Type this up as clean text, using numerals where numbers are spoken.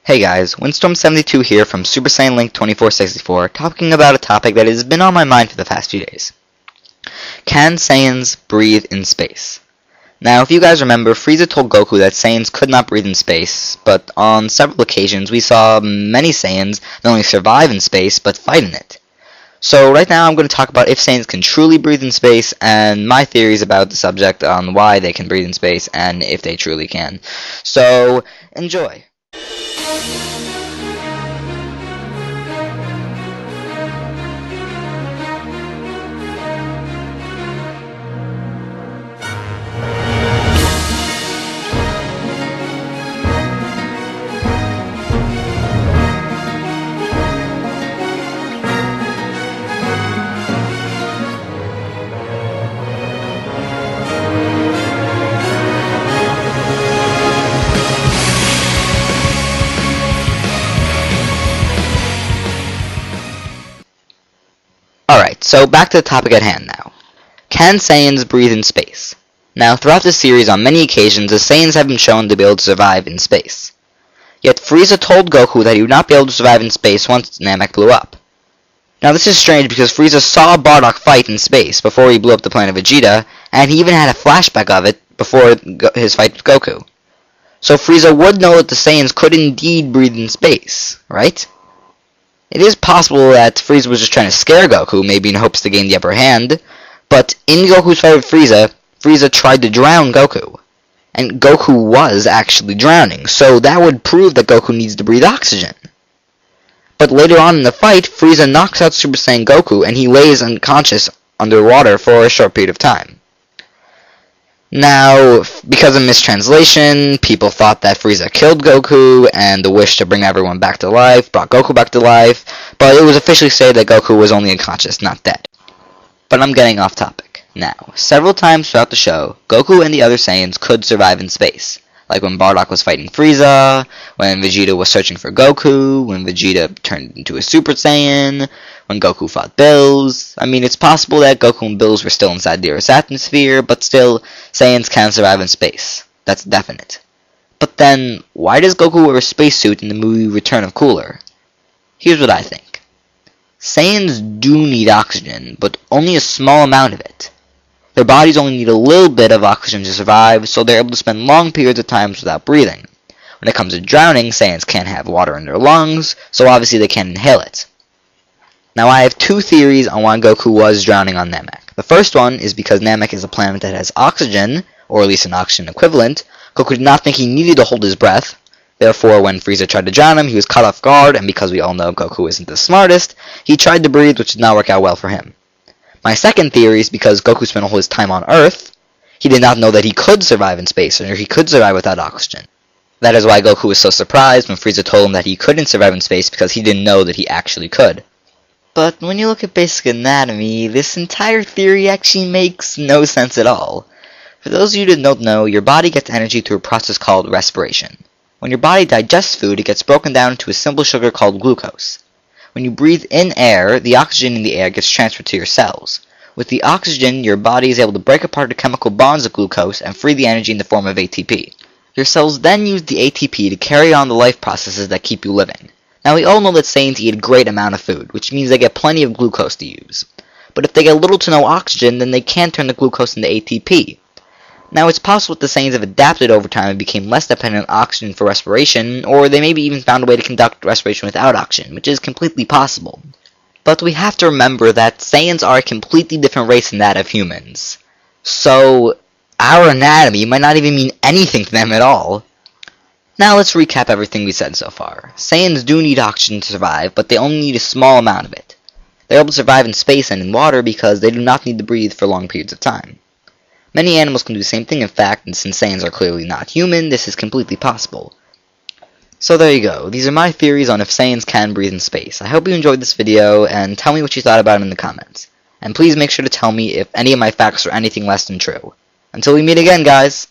Hey guys, Windstorm72 here from Super Saiyan Link 2464, talking about a topic that has been on my mind for the past few days. Can Saiyans breathe in space? Now, if you guys remember, Frieza told Goku that Saiyans could not breathe in space, but on several occasions we saw many Saiyans not only survive in space, but fight in it. So right now I'm going to talk about if Saiyans can truly breathe in space, and my theories about the subject on why they can breathe in space, and if they truly can. So, enjoy! Alright, so back to the topic at hand now. Can Saiyans breathe in space? Now, throughout this series, on many occasions, the Saiyans have been shown to be able to survive in space. Yet Frieza told Goku that he would not be able to survive in space once Namek blew up. Now, this is strange because Frieza saw Bardock fight in space before he blew up the planet Vegeta, and he even had a flashback of it before his fight with Goku. So Frieza would know that the Saiyans could indeed breathe in space, right? It is possible that Frieza was just trying to scare Goku, maybe in hopes to gain the upper hand, but in Goku's fight with Frieza, Frieza tried to drown Goku. And Goku was actually drowning, so that would prove that Goku needs to breathe oxygen. But later on in the fight, Frieza knocks out Super Saiyan Goku, and he lays unconscious underwater for a short period of time. Now, because of mistranslation, people thought that Frieza killed Goku, and the wish to bring everyone back to life brought Goku back to life, but it was officially said that Goku was only unconscious, not dead. But I'm getting off topic. Now, several times throughout the show, Goku and the other Saiyans could survive in space. Like when Bardock was fighting Frieza, when Vegeta was searching for Goku, when Vegeta turned into a Super Saiyan, when Goku fought Bills. I mean, it's possible that Goku and Bills were still inside the Earth's atmosphere, but still, Saiyans can survive in space. That's definite. But then, why does Goku wear a spacesuit in the movie Return of Cooler? Here's what I think. Saiyans do need oxygen, but only a small amount of it. Their bodies only need a little bit of oxygen to survive, so they're able to spend long periods of time without breathing. When it comes to drowning, Saiyans can't have water in their lungs, so obviously they can't inhale it. Now, I have two theories on why Goku was drowning on Namek. The first one is because Namek is a planet that has oxygen, or at least an oxygen equivalent. Goku did not think he needed to hold his breath. Therefore, when Frieza tried to drown him, he was caught off guard, and because we all know Goku isn't the smartest, he tried to breathe, which did not work out well for him. My second theory is because Goku spent all his time on Earth, he did not know that he could survive in space, or he could survive without oxygen. That is why Goku was so surprised when Frieza told him that he couldn't survive in space because he didn't know that he actually could. But when you look at basic anatomy, this entire theory actually makes no sense at all. For those of you that don't know, your body gets energy through a process called respiration. When your body digests food, it gets broken down into a simple sugar called glucose. When you breathe in air, the oxygen in the air gets transferred to your cells. With the oxygen, your body is able to break apart the chemical bonds of glucose and free the energy in the form of ATP. Your cells then use the ATP to carry on the life processes that keep you living. Now, we all know that Saiyans eat a great amount of food, which means they get plenty of glucose to use. But if they get little to no oxygen, then they can't turn the glucose into ATP. Now, it's possible that the Saiyans have adapted over time and became less dependent on oxygen for respiration, or they maybe even found a way to conduct respiration without oxygen, which is completely possible. But we have to remember that Saiyans are a completely different race than that of humans. So, our anatomy might not even mean anything to them at all. Now let's recap everything we said so far. Saiyans do need oxygen to survive, but they only need a small amount of it. They're able to survive in space and in water because they do not need to breathe for long periods of time. Many animals can do the same thing, in fact, and since Saiyans are clearly not human, this is completely possible. So there you go. These are my theories on if Saiyans can breathe in space. I hope you enjoyed this video, and tell me what you thought about it in the comments. And please make sure to tell me if any of my facts are anything less than true. Until we meet again, guys!